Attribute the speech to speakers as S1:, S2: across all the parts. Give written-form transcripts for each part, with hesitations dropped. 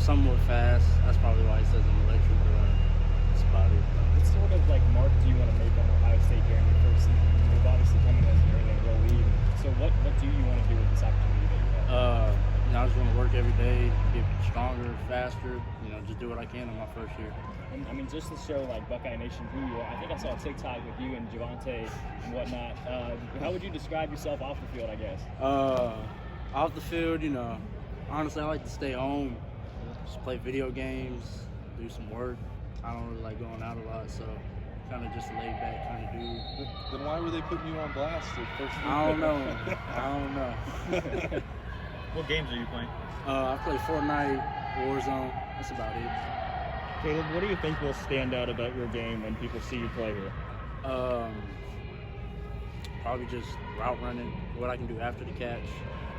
S1: somewhat fast. That's probably why he says I'm electric, but that's about it.
S2: What sort of mark do you want to make on Ohio State during your first season? You've obviously come in as an early enrollee. So what do you want to do with this opportunity that you have?
S1: I just want to work every day, get stronger, faster. Just do what I can in my first year.
S2: And, just to show Buckeye Nation who you are, I think I saw a TikTok with you and Javante and whatnot. How would you describe yourself off the field, I guess?
S1: Off the field, honestly, I like to stay home, just play video games, do some work. I don't really like going out a lot, so kind of just a laid back kind of dude.
S3: Then why were they putting you on blast the first week?
S1: I don't know.
S4: What games are you playing?
S1: I play Fortnite, Warzone. That's about it.
S5: Caleb, what do you think will stand out about your game when people see you play here?
S1: Probably just route running, what I can do after the catch.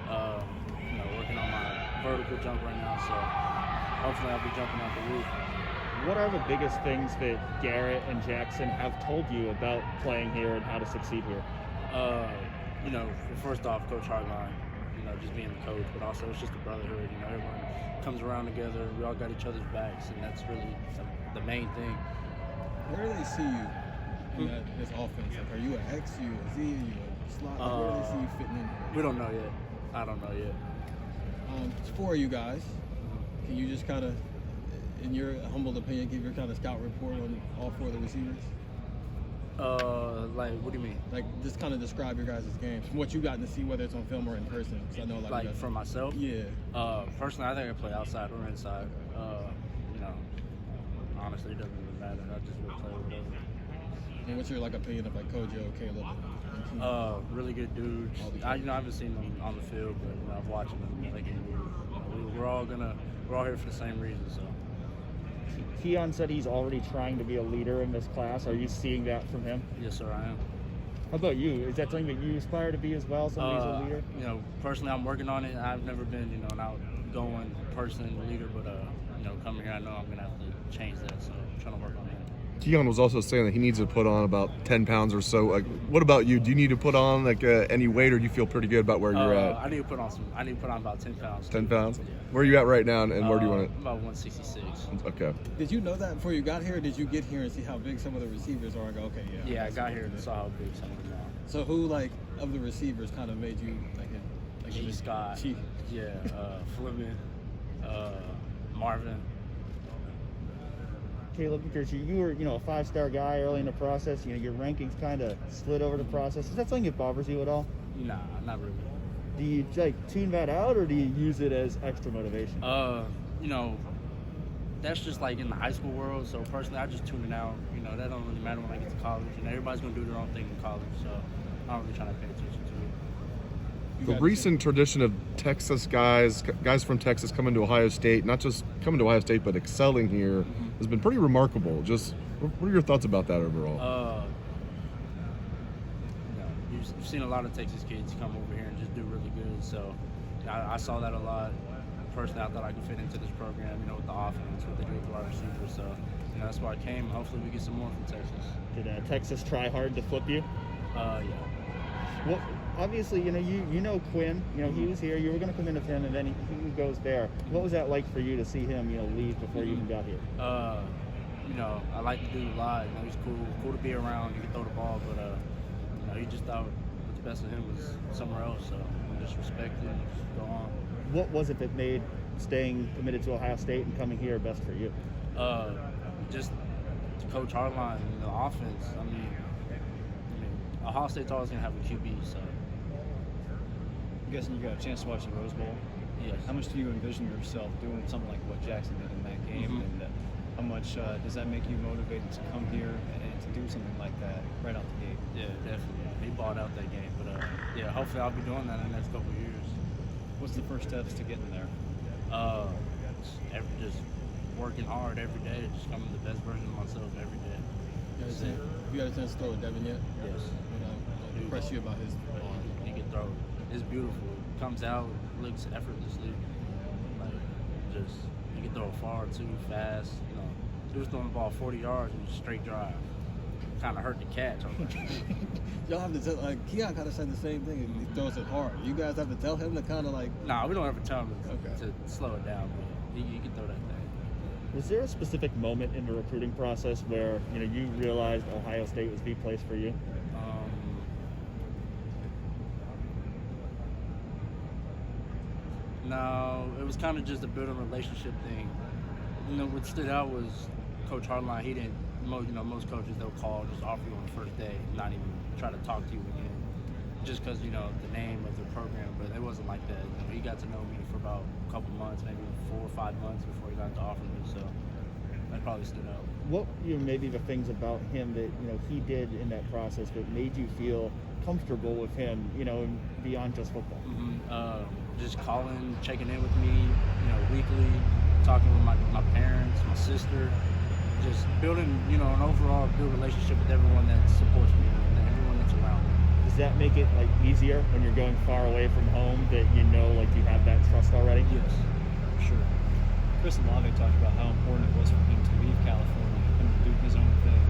S1: Working on my vertical jump right now, so hopefully I'll be jumping out the roof.
S5: What are the biggest things that Garrett and Jackson have told you about playing here and how to succeed here?
S1: First off, Coach Hardline, just being the coach, but also it's just a brotherhood. Everyone comes around together. We all got each other's backs, and that's really the main thing.
S6: Where do they see you in this offense? Are you an X, you a Z, you a slot? Where do they see you fitting in?
S1: We don't know yet. I don't know yet.
S6: It's four of you guys. Can you just kind of, in your humble opinion, give your kind of scout report on all four of the receivers?
S1: What do you mean?
S6: Just kind of describe your guys' games, from what you got to see, whether it's on film or in person. Because I know,
S1: for myself?
S6: Yeah.
S1: Personally, I think I play outside or inside. Honestly, it doesn't really matter. I just will play whatever.
S6: And what's your opinion of Kojo, Caleb, and Keith?
S1: Really good dudes. I haven't seen them on the field, but I've watched them. We're all here for the same reason. So.
S5: Keon said he's already trying to be a leader in this class. Are you seeing that from him?
S1: Yes, sir, I am.
S5: How about you? Is that something that you aspire to be as well? Somebody's a leader?
S1: Personally, I'm working on it. I've never been, an outgoing person, leader, but coming here, I know I'm gonna have to change that. So I'm trying to work on that.
S3: Keon was also saying that he needs to put on about 10 pounds or so. What about you? Do you need to put on any weight, or do you feel pretty good about where you're at?
S1: I need to put on about 10 pounds.
S3: 10 pounds?
S1: Yeah.
S3: Where are you at right now, and where do you want to?
S1: About 166.
S3: Okay.
S6: Did you know that before you got here, or did you get here and see how big some of the receivers are and go, okay, yeah?
S1: Yeah, I got here and saw how big some of them are.
S6: So who, of the receivers kind of made you,
S1: G. Scott. Yeah, Fleming, Marvin.
S5: Caleb, because you were, a five-star guy early in the process. Your rankings kind of slid over the process. Is that something that bothers you at all?
S1: Nah, not really.
S5: Do you tune that out, or do you use it as extra motivation?
S1: That's just in the high school world. So personally, I just tune it out. That don't really matter when I get to college. Everybody's gonna do their own thing in college, so I'm not really trying to pay attention to it.
S3: The recent tradition of Texas guys from Texas coming to Ohio State, not just coming to Ohio State, but excelling here, has been pretty remarkable. Just what are your thoughts about that overall?
S1: You've seen a lot of Texas kids come over here and just do really good. So I saw that a lot. Personally, I thought I could fit into this program, with the offense, what they do with the wide receivers. So that's why I came. Hopefully, we get some more from Texas.
S5: Did Texas try hard to flip you?
S1: Yeah.
S5: Well, obviously, you know Quinn. He was here. You were going to come in with him, and then he goes there. What was that like for you to see him, leave before you even got here?
S1: I like to do a lot. He's cool to be around. He can throw the ball, but he just thought what's best of him was somewhere else. So I just respect it and just go on.
S5: What was it that made staying committed to Ohio State and coming here best for you?
S1: Just Coach Hardline and the offense. Ohio State's always going to have a QB, so.
S4: I'm guessing you got a chance to watch the Rose Bowl.
S1: Yes.
S4: How much do you envision yourself doing something like what Jackson did in that game? And how much does that make you motivated to come here and to do something like that right out the gate?
S1: Yeah, definitely. He balled out that game. But, hopefully I'll be doing that in the next couple of years.
S4: What's the first steps to getting there?
S1: Just working hard every day, just becoming the best version of myself every day.
S6: You got a chance to throw with Devin yet?
S1: Yes.
S6: Impress you about his arm?
S1: He can throw. It's beautiful. It comes out, looks effortlessly. He can throw far too, fast. He was throwing the ball 40 yards and just straight drive. Kind of hurt the catch.
S6: Y'all have to tell, Keon kind of said the same thing. He throws it hard. You guys have to tell him to kind of
S1: Nah, we don't ever tell him
S6: Okay.
S1: to slow it down. But he can throw that thing.
S5: Was there a specific moment in the recruiting process where you realized Ohio State was the place for you?
S1: No, it was kind of just a building relationship thing. What stood out was Coach Hardline. He didn't. Most coaches they'll call, just offer you on the first day, not even try to talk to you again, just because the name of the program. But it wasn't like that. He got to know me for about a couple months, maybe 4 or 5 months before he got to offer me. So that probably stood out.
S5: What maybe the things about him that he did in that process that made you feel comfortable with him, and beyond just football?
S1: Just calling, checking in with me, weekly, talking with my parents, my sister, just building, an overall good relationship with everyone that supports me and everyone that's around me.
S5: Does that make it easier when you're going far away from home that you have that trust already?
S1: Yes, for sure.
S4: Chris Olave talked about how important it was for him to leave California and do his own thing.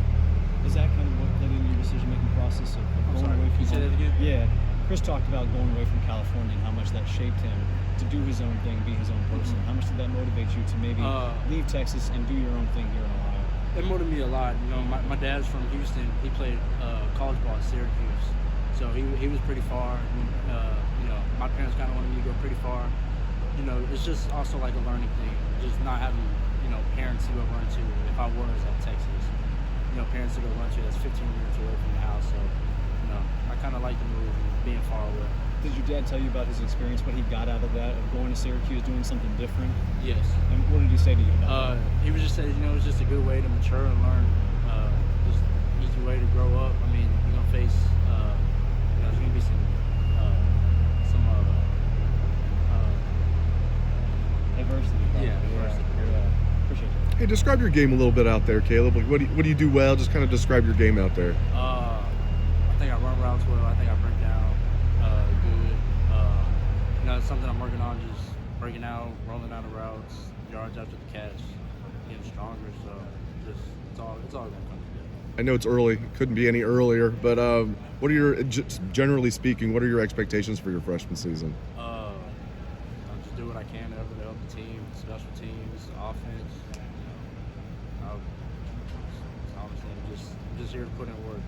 S4: Is that kind of what played into your decision-making process of going away from home?
S1: Say that again?
S4: Yeah. Chris talked about going away from California and how much that shaped him to do his own thing, be his own person. How much did that motivate you to maybe leave Texas and do your own thing here in Ohio?
S1: It motivated me a lot. My dad's from Houston. He played college ball at Syracuse, so he was pretty far. My parents kind of wanted me to go pretty far. It's just also like a learning thing, just not having parents to go run to. If I was at Texas, parents to go run to that's 15 minutes away from the house. So I kind of like the move, being far away.
S4: Did your dad tell you about his experience, what he got out of that, of going to Syracuse, doing something different?
S1: Yes.
S4: And what did he say to you about that?
S1: He was just saying, it's just a good way to mature and learn. Just easy way to grow up. I mean, you're gonna face, there's gonna be some
S4: adversity. Probably.
S1: Yeah, adversity.
S4: Yeah. Appreciate it.
S3: Hey, describe your game a little bit out there, Caleb. What do you do well? Just kind of describe your game out there.
S1: I think I run routes well. I think I break down good. It's something I'm working on, just breaking out, rolling out of routes, yards after the catch, getting stronger. So it's all going to come together.
S3: I know it's early, couldn't be any earlier, but what are generally speaking, what are your expectations for your freshman season?
S1: I'll just do what I can to help the team, special teams, offense. Honestly, just here to put in work.